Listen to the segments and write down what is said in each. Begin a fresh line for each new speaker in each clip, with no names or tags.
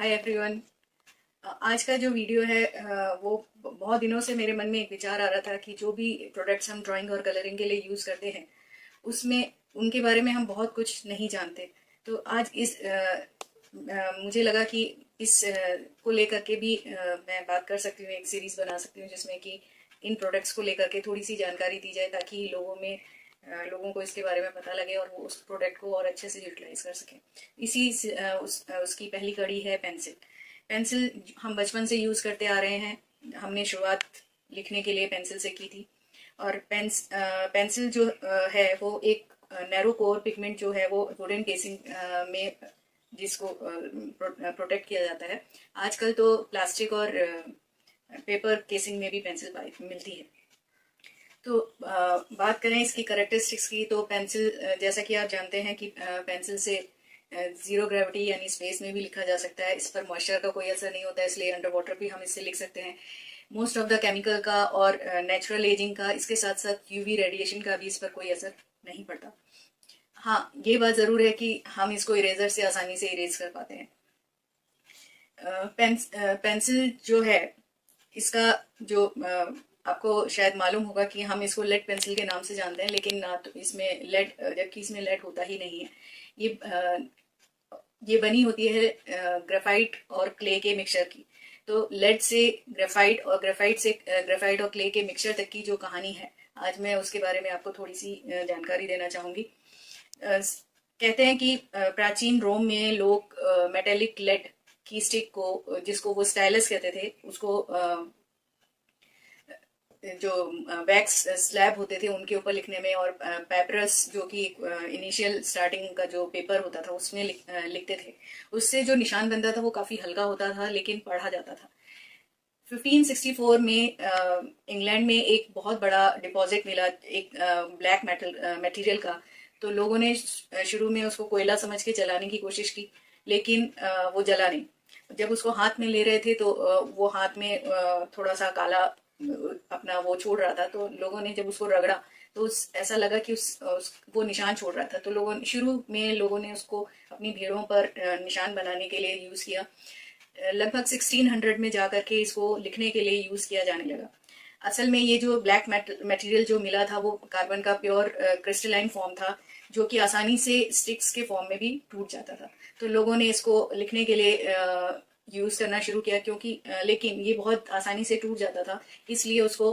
Hi everyone. आज का जो वीडियो है वो बहुत दिनों से मेरे मन में एक विचार आ रहा था कि जो भी प्रोडक्ट्स हम ड्राइंग और कलरिंग के लिए यूज़ करते हैं उसमें उनके बारे में हम बहुत कुछ नहीं जानते। तो आज मुझे लगा कि इस को लेकर के भी मैं बात कर सकती हूँ, एक सीरीज बना सकती हूँ जिसमें कि इन प्रोडक्ट्स को लेकर के थोड़ी सी जानकारी दी जाए ताकि लोगों को इसके बारे में पता लगे और वो उस प्रोडक्ट को और अच्छे से यूटिलाइज कर सकें। उसकी पहली कड़ी है पेंसिल। पेंसिल हम बचपन से यूज़ करते आ रहे हैं। हमने शुरुआत लिखने के लिए पेंसिल से की थी। और पेंसिल जो है वो एक नैरो कोर पिगमेंट जो है वो वुडन केसिंग में जिसको प्रोटेक्ट किया जाता है। आजकल तो प्लास्टिक और पेपर केसिंग में भी पेंसिल मिलती है। तो बात करें इसकी करेक्टरिस्टिक्स की, तो पेंसिल जैसा कि आप जानते हैं कि पेंसिल से जीरो ग्रेविटी यानी स्पेस में भी लिखा जा सकता है। इस पर मॉइस्चर का कोई असर नहीं होता है, इसलिए अंडर वाटर भी हम इससे लिख सकते हैं। मोस्ट ऑफ द केमिकल का और नेचुरल एजिंग का, इसके साथ साथ यूवी रेडिएशन का भी इस पर कोई असर नहीं पड़ता। हाँ, ये बात ज़रूर है कि हम इसको इरेजर से आसानी से इरेज कर पाते हैं। पेंसिल जो है इसका जो आपको शायद मालूम होगा कि हम इसको लेड पेंसिल के नाम से जानते हैं, लेकिन ना तो इसमें लेड, जबकि इसमें लेड होता ही नहीं है। ये बनी होती है ग्रेफाइट और क्ले के मिक्सचर की। तो लेड से ग्रेफाइट और ग्रेफाइट और क्ले के मिक्सचर तक की जो कहानी है, आज मैं उसके बारे में आपको थोड़ी सी जानकारी देना चाहूंगी। कहते हैं कि प्राचीन रोम में लोग मेटेलिक लेड की स्टिक को, जिसको वो स्टाइलस कहते थे, उसको जो वैक्स स्लैब होते थे उनके ऊपर लिखने में, और पेपरस जो कि इनिशियल स्टार्टिंग का जो पेपर होता था उसमें लिखते थे। उससे जो निशान बनता था वो काफी हल्का होता था लेकिन पढ़ा जाता था। 1564 में इंग्लैंड में एक बहुत बड़ा डिपॉजिट मिला एक ब्लैक मटेरियल का। तो लोगों ने शुरू में उसको कोयला समझ के जलाने की कोशिश की, लेकिन वो जला नहीं। जब उसको हाथ में ले रहे थे तो वो हाथ में थोड़ा सा काला अपना वो छोड़ रहा था। तो लोगों ने जब उसको रगड़ा तो ऐसा लगा कि वो निशान छोड़ रहा था। तो शुरू में लोगों ने उसको अपनी भेड़ों पर निशान बनाने के लिए यूज किया। लगभग 1600 में जाकर के इसको लिखने के लिए यूज किया जाने लगा। असल में ये जो ब्लैक मटेरियल जो मिला था वो कार्बन का प्योर क्रिस्टलाइन फॉर्म था, जो कि आसानी से स्टिक्स के फॉर्म में भी टूट जाता था। तो लोगों ने इसको लिखने के लिए यूज करना शुरू किया, क्योंकि लेकिन ये बहुत आसानी से टूट जाता था, इसलिए उसको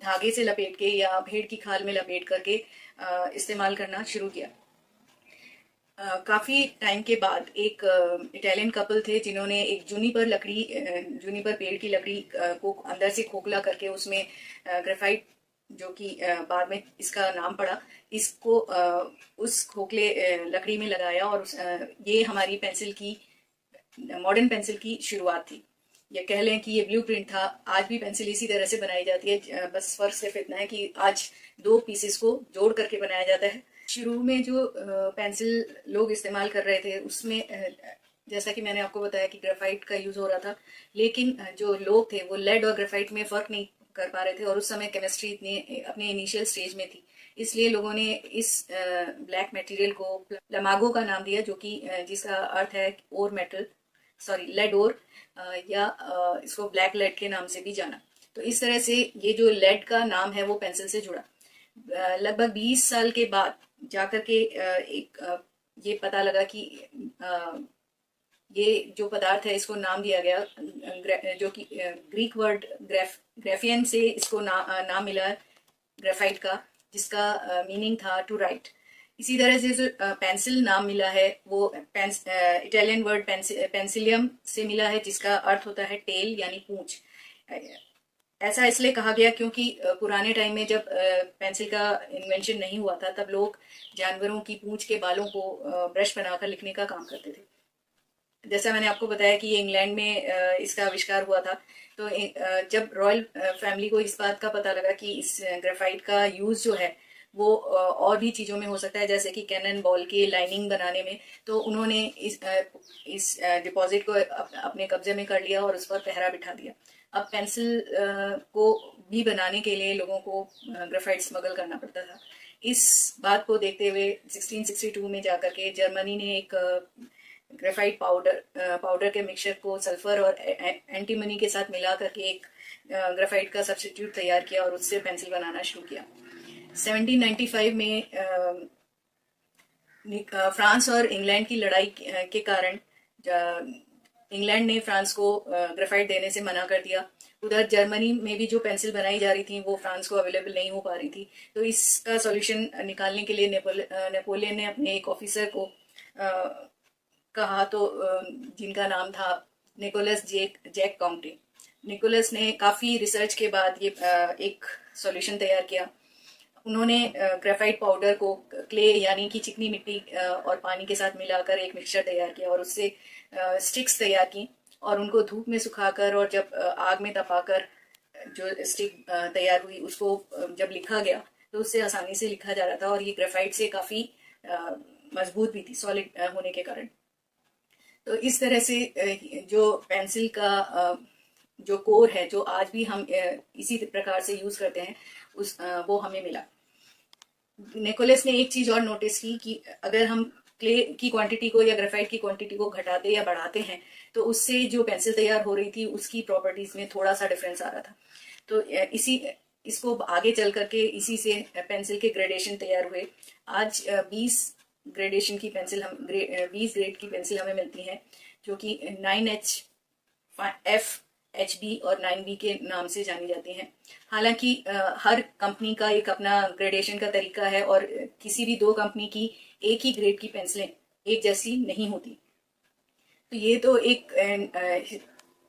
धागे से लपेट के या भेड़ की खाल में लपेट करके इस्तेमाल करना शुरू किया। काफी टाइम के बाद एक इटालियन कपल थे जिन्होंने एक जूनिपर पेड़ की लकड़ी को अंदर से खोखला करके उसमें ग्रेफाइट, जो कि बाद में इसका नाम पड़ा, इसको उस खोखले लकड़ी में लगाया। और ये हमारी मॉडर्न पेंसिल की शुरुआत थी। या कह लें कि ये ब्लूप्रिंट था। आज भी पेंसिल इसी तरह से बनाई जाती है, बस फर्क सिर्फ इतना है कि आज दो पीसेस को जोड़ करके बनाया जाता है। शुरू में जो पेंसिल लोग इस्तेमाल कर रहे थे उसमें जैसा कि मैंने आपको बताया कि ग्रेफाइट का यूज हो रहा था, लेकिन जो लोग थे वो लेड और ग्रेफाइट में फर्क नहीं कर पा रहे थे, और उस समय केमिस्ट्री इतने अपने इनिशियल स्टेज में थी। इसलिए लोगों ने इस ब्लैक मटेरियल को लमागो का नाम दिया, जो कि जिसका अर्थ है ओर मेटल, सॉरी लेड ओर, या इसको ब्लैक लेड के नाम से भी जाना। तो इस तरह से ये जो लेड का नाम है वो पेंसिल से जुड़ा। लगभग 20 साल के बाद जाकर के ये पता लगा कि ये जो पदार्थ है इसको नाम दिया गया, जो कि ग्रीक वर्ड ग्रेफियन से इसको नाम मिला ग्रेफाइट का, जिसका मीनिंग था टू राइट। इसी तरह से जो पेंसिल नाम मिला है वो इटालियन वर्ड पेंसिलियम से मिला है, जिसका अर्थ होता है टेल यानी पूंछ। ऐसा इसलिए कहा गया क्योंकि पुराने टाइम में जब पेंसिल का इन्वेंशन नहीं हुआ था तब लोग जानवरों की पूंछ के बालों को ब्रश बनाकर लिखने का काम करते थे। जैसा मैंने आपको बताया कि ये इंग्लैंड में इसका आविष्कार हुआ था। तो जब रॉयल फैमिली को इस बात का पता लगा कि इस ग्रेफाइट का यूज जो है वो और भी चीजों में हो सकता है, जैसे कि कैनन बॉल की लाइनिंग बनाने में, तो उन्होंने इस डिपॉजिट को अपने कब्जे में कर लिया और उस पर पहरा बिठा दिया। अब पेंसिल को भी बनाने के लिए लोगों को ग्रेफाइट स्मगल करना पड़ता था। इस बात को देखते हुए 1662 में जाकर के जर्मनी ने एक ग्रेफाइट पाउडर के मिक्सचर को सल्फर और एंटीमनी के साथ मिला करके एक ग्रेफाइट का सब्स्टिट्यूट तैयार किया और उससे पेंसिल बनाना शुरू किया। 1795 में फ्रांस और इंग्लैंड की लड़ाई के कारण इंग्लैंड ने फ्रांस को ग्रेफाइट देने से मना कर दिया। उधर जर्मनी में भी जो पेंसिल बनाई जा रही थी वो फ्रांस को अवेलेबल नहीं हो पा रही थी। तो इसका सॉल्यूशन निकालने के लिए नेपोलियन ने अपने एक ऑफिसर को कहा, तो जिनका नाम था निकोलस जैक काउंटी। निकोलस ने काफ़ी रिसर्च के बाद ये एक सॉल्यूशन तैयार किया। उन्होंने ग्रेफाइट पाउडर को क्ले यानी कि चिकनी मिट्टी और पानी के साथ मिलाकर एक मिक्सचर तैयार किया और उससे स्टिक्स तैयार की और उनको धूप में सुखाकर और जब आग में तपाकर जो स्टिक तैयार हुई उसको जब लिखा गया तो उससे आसानी से लिखा जा रहा था और ये ग्रेफाइट से काफ़ी मजबूत भी थी, सॉलिड होने के कारण। तो इस तरह से जो पेंसिल का जो कोर है, जो आज भी हम इसी प्रकार से यूज करते हैं, वो हमें मिला। निकोलस ने एक चीज और नोटिस की कि अगर हम क्ले की क्वांटिटी को या ग्रेफाइट की क्वांटिटी को घटाते या बढ़ाते हैं तो उससे जो पेंसिल तैयार हो रही थी उसकी प्रॉपर्टीज में थोड़ा सा डिफरेंस आ रहा था। तो इसको आगे चल करके इसी से पेंसिल के ग्रेडेशन तैयार हुए। आज 20 ग्रेडेशन की पेंसिल 20 ग्रेड की पेंसिल हमें मिलती हैं, जो कि 9H, F, HB और 9B के नाम से जानी जाती हैं। हालांकि हर कंपनी का एक अपना ग्रेडेशन का तरीका है और किसी भी दो कंपनी की एक ही ग्रेड की पेंसिलें एक जैसी नहीं होती। तो ये तो एक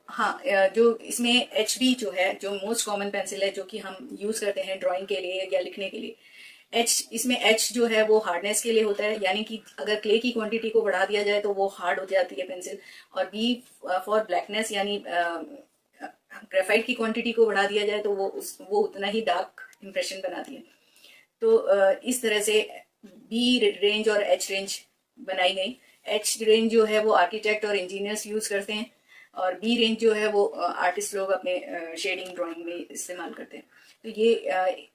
हाँ, जो इसमें HB जो है, जो मोस्ट कॉमन पेंसिल है जो कि हम यूज करते हैं ड्राइंग के लिए या लिखने के लिए, इसमें H जो है वो हार्डनेस के लिए होता है, यानी कि अगर क्ले की क्वांटिटी को बढ़ा दिया जाए तो वो हार्ड हो जाती है पेंसिल। और B फॉर ब्लैकनेस, यानी ग्रेफाइट की क्वांटिटी को बढ़ा दिया जाए तो वो उतना ही डार्क इंप्रेशन बनाती है। तो इस तरह से B रेंज और H रेंज बनाई गई। H रेंज जो है वो आर्किटेक्ट और इंजीनियर्स यूज करते हैं और B रेंज जो है वो आर्टिस्ट लोग अपने शेडिंग ड्राइंग में इस्तेमाल करते हैं। तो ये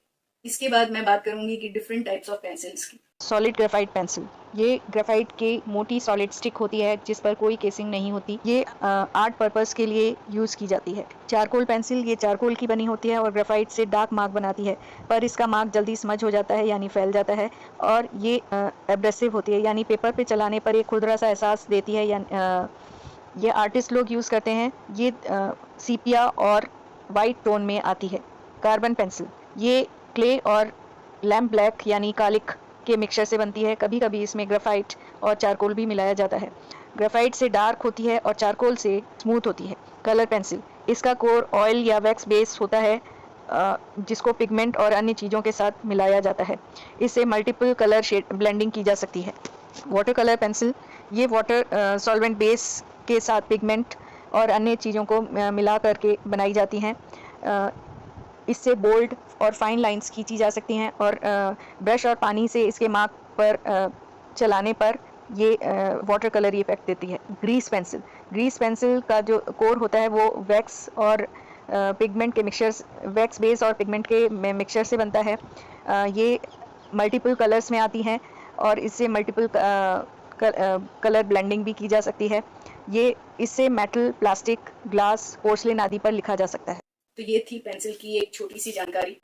इसके बाद मैं बात करूंगी कि डिफरेंट टाइप्स ऑफ पेंसिल्स की।
सॉलिड ग्रेफाइट पेंसिल, ये ग्रेफाइट की मोटी सॉलिड स्टिक होती है जिस पर कोई केसिंग नहीं होती। ये आर्ट पर्पस के लिए यूज की जाती है। चारकोल पेंसिल, ये चारकोल की बनी होती है और ग्रेफाइट से डार्क मार्क बनाती है, पर इसका मार्क जल्दी स्मज हो जाता है यानी फैल जाता है और ये एब्रेसिव होती है, यानी पेपर पे चलाने पर एक खुरदरा सा एहसास देती है। ये आर्टिस्ट लोग यूज करते हैं। ये सीपिया और वाइट टोन में आती है। कार्बन पेंसिल, ये क्ले और लैम्प ब्लैक यानी कालिक के मिक्सचर से बनती है। कभी कभी इसमें ग्रेफाइट और चारकोल भी मिलाया जाता है। ग्रेफाइट से डार्क होती है और चारकोल से स्मूथ होती है। कलर पेंसिल, इसका कोर ऑयल या वैक्स बेस होता है जिसको पिगमेंट और अन्य चीज़ों के साथ मिलाया जाता है। इससे मल्टीपल कलर शेड ब्लेंडिंग की जा सकती है। वाटर कलर पेंसिल, ये वाटर सॉल्वेंट बेस के साथ पिगमेंट और अन्य चीज़ों को मिला करके बनाई जाती हैं। इससे बोल्ड और फाइन लाइंस खींची जा सकती हैं और ब्रश और पानी से इसके मार्क पर चलाने पर ये वाटर कलर इफेक्ट देती है। ग्रीस पेंसिल, ग्रीस पेंसिल का जो कोर होता है वो वैक्स और पिगमेंट के मिक्सचर्स, वैक्स बेस और पिगमेंट के मिक्सचर से बनता है। ये मल्टीपल कलर्स में आती हैं और इससे मल्टीपल कलर ब्लेंडिंग भी की जा सकती है। ये इससे मेटल, प्लास्टिक, ग्लास, पोर्सलिन आदि पर लिखा जा सकता है।
तो ये थी पेंसिल की एक छोटी सी जानकारी।